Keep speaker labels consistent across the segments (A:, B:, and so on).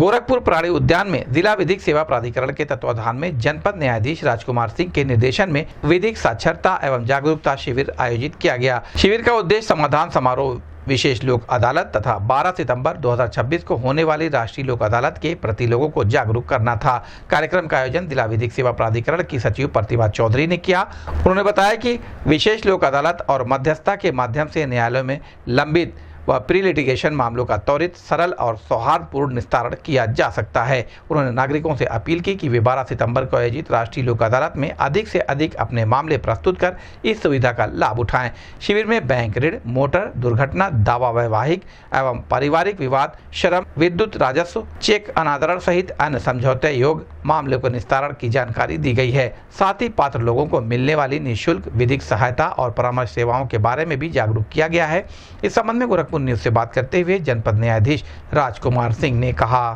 A: गोरखपुर प्राणी उद्यान में जिला विधिक सेवा प्राधिकरण के तत्वाधान में जनपद न्यायाधीश राजकुमार सिंह के निर्देशन में विधिक साक्षरता एवं जागरूकता शिविर आयोजित किया गया। शिविर का उद्देश्य समाधान समारोह, विशेष लोक अदालत तथा 12 सितंबर 2026 को होने वाली राष्ट्रीय लोक अदालत के प्रति लोगों को जागरूक करना था। कार्यक्रम का आयोजन जिला विधिक सेवा प्राधिकरण की सचिव प्रतिभा चौधरी ने किया। उन्होंने बताया कि विशेष लोक अदालत और मध्यस्थता के माध्यम से न्यायालयों में लंबित व प्री लिटिगेशन मामलों का त्वरित, सरल और सौहार्दपूर्ण निस्तारण किया जा सकता है। उन्होंने नागरिकों से अपील की कि वे 12 सितंबर को आयोजित राष्ट्रीय लोक अदालत में अधिक से अधिक अपने मामले प्रस्तुत कर इस सुविधा का लाभ उठाएं। शिविर में बैंक ऋण, मोटर दुर्घटना, दावा, वैवाहिक एवं पारिवारिक विवाद, श्रम, विद्युत, राजस्व, चेक अनादरण सहित अन्य समझौते योग मामलों के निस्तारण की जानकारी दी गई है। साथ ही पात्र लोगों को मिलने वाली निःशुल्क विधिक सहायता और परामर्श सेवाओं के बारे में भी जागरूक किया गया है। इस संबंध में गोरखपुर न्यूज से बात करते हुए जनपद न्यायाधीश राजकुमार सिंह ने कहा।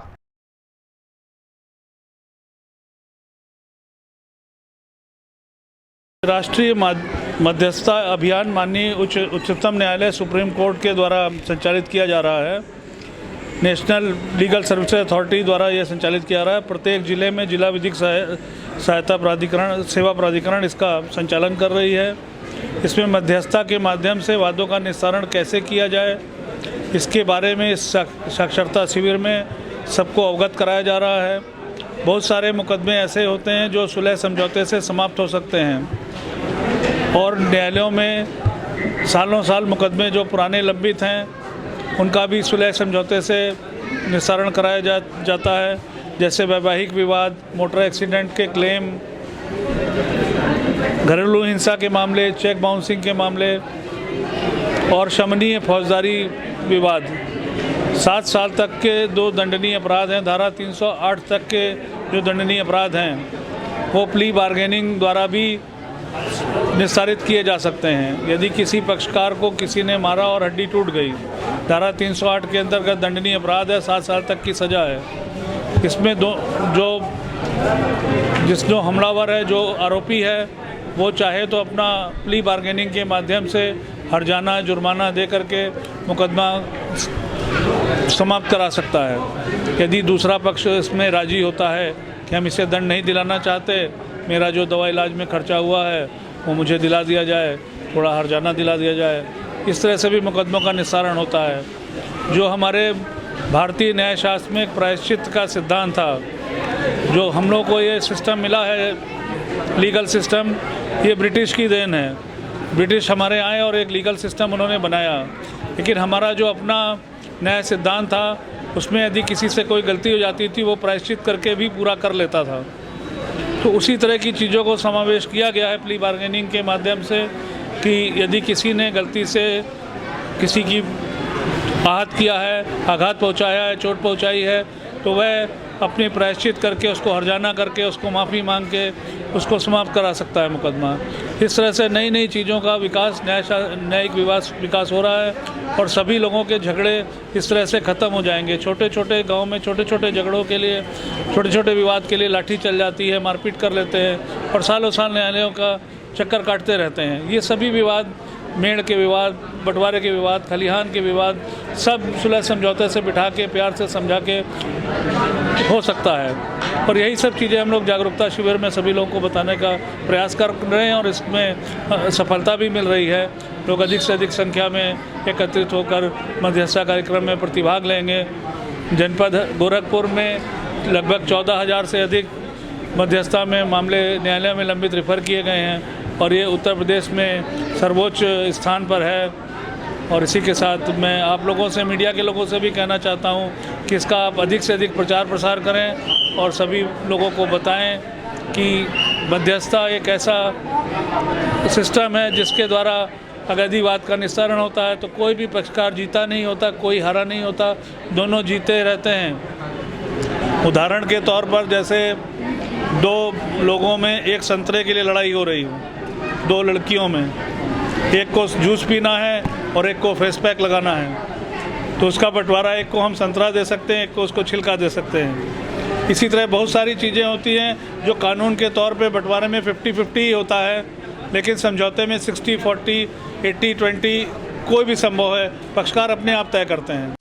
B: राष्ट्रीय मध्यस्थता अभियान माननीय उच्चतम न्यायालय सुप्रीम कोर्ट के द्वारा संचालित किया जा रहा है। नेशनल लीगल सर्विसेज अथॉरिटी द्वारा यह संचालित किया जा रहा है। प्रत्येक जिले में जिला विधिक सहायता प्राधिकरण, सेवा प्राधिकरण इसका संचालन कर रही है। इसमें मध्यस्थता के माध्यम से वादों का निस्तारण कैसे किया जाए, इसके बारे में इस साक्षरता शिविर में सबको अवगत कराया जा रहा है। बहुत सारे मुकदमे ऐसे होते हैं जो सुलह समझौते से समाप्त हो सकते हैं और न्यायालयों में सालों साल मुकदमे जो पुराने लंबित हैं उनका भी सुलह समझौते से निस्तारण कराया जाता है। जैसे वैवाहिक विवाद, मोटर एक्सीडेंट के क्लेम, घरेलू हिंसा के मामले, चेक बाउंसिंग के मामले और शमनीय फौजदारी विवाद। 7 साल तक के 2 दंडनीय अपराध हैं। धारा 308 तक के जो दंडनीय अपराध हैं वो प्ली बार्गेनिंग द्वारा भी निस्तारित किए जा सकते हैं। यदि किसी पक्षकार को किसी ने मारा और हड्डी टूट गई, धारा 308 के अंतर्गत दंडनीय अपराध है, 7 साल तक की सज़ा है। इसमें जो हमलावर है, जो आरोपी है, वो चाहे तो अपना प्ली बार्गेनिंग के माध्यम से हर्जाना, जुर्माना दे करके मुकदमा समाप्त करा सकता है। यदि दूसरा पक्ष इसमें राजी होता है कि हम इसे दंड नहीं दिलाना चाहते, मेरा जो दवा इलाज में खर्चा हुआ है वो मुझे दिला दिया जाए, थोड़ा हर्जाना दिला दिया जाए, इस तरह से भी मुकदमों का निस्तारण होता है। जो हमारे भारतीय न्याय शास्त्र में एक प्रायश्चित का सिद्धांत था, जो हम लोग को ये सिस्टम मिला है, लीगल सिस्टम, ये ब्रिटिश की देन है। ब्रिटिश हमारे आए और एक लीगल सिस्टम उन्होंने बनाया, लेकिन हमारा जो अपना न्याय सिद्धांत था उसमें यदि किसी से कोई गलती हो जाती थी वो प्रायश्चित करके भी पूरा कर लेता था। तो उसी तरह की चीज़ों को समावेश किया गया है प्ली बार्गेनिंग के माध्यम से कि यदि किसी ने गलती से किसी की आहत किया है, आघात पहुंचाया है, चोट पहुंचाई है, तो वह अपनी प्रायश्चित करके, उसको हर्जाना करके, उसको माफ़ी मांग के उसको समाप्त करा सकता है मुकदमा। इस तरह से नई नई चीज़ों का विकास, न्यायिक विकास हो रहा है और सभी लोगों के झगड़े इस तरह से ख़त्म हो जाएंगे। छोटे छोटे गांव में छोटे छोटे झगड़ों के लिए, छोटे छोटे विवाद के लिए लाठी चल जाती है, मारपीट कर लेते हैं और सालों साल न्यायालयों का चक्कर काटते रहते हैं। ये सभी विवाद, मेड़ के विवाद, बंटवारे के विवाद, खलिहान के विवाद, सब सुलह समझौते से बिठा के, प्यार से समझा के हो सकता है। और यही सब चीज़ें हम लोग जागरूकता शिविर में सभी लोगों को बताने का प्रयास कर रहे हैं और इसमें सफलता भी मिल रही है। लोग अधिक से अधिक संख्या में एकत्रित होकर मध्यस्थता कार्यक्रम में प्रतिभाग लेंगे। जनपद गोरखपुर में लगभग 14,000 से अधिक मध्यस्थता में मामले न्यायालय में लंबित रेफर किए गए हैं और ये उत्तर प्रदेश में सर्वोच्च स्थान पर है। और इसी के साथ मैं आप लोगों से, मीडिया के लोगों से भी कहना चाहता हूँ कि इसका आप अधिक से अधिक प्रचार प्रसार करें और सभी लोगों को बताएं कि मध्यस्थता एक ऐसा सिस्टम है जिसके द्वारा अगर विवाद का निस्तारण होता है तो कोई भी पक्षकार जीता नहीं होता, कोई हारा नहीं होता, दोनों जीते रहते हैं। उदाहरण के तौर पर जैसे 2 लोगों में एक संतरे के लिए लड़ाई हो रही हो, 2 लड़कियों में, एक को जूस पीना है और एक को फेस पैक लगाना है, तो उसका बंटवारा एक को हम संतरा दे सकते हैं, एक को उसको छिलका दे सकते हैं। इसी तरह बहुत सारी चीज़ें होती हैं जो कानून के तौर पे बंटवारे में 50-50 ही होता है, लेकिन समझौते में 60-40, 80-20 कोई भी संभव है, पक्षकार अपने आप तय करते हैं।